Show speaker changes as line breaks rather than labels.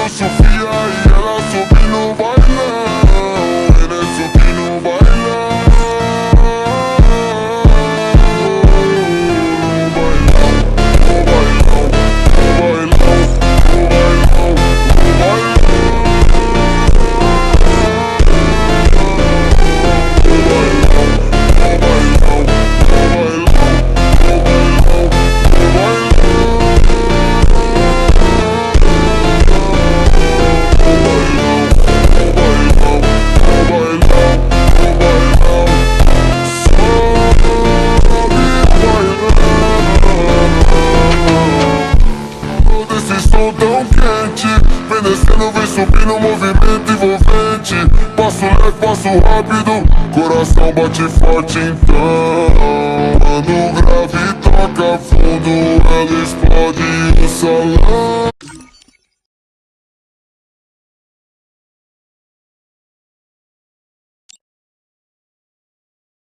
eu Sofia e ela sobe no bailão. Ela sobe no bailão. Tão quente, vem descendo, vem subindo, movimento envolvente. Passo leve, passo rápido, coração bate forte então. Quando o grave toca fundo, ela explode o salão.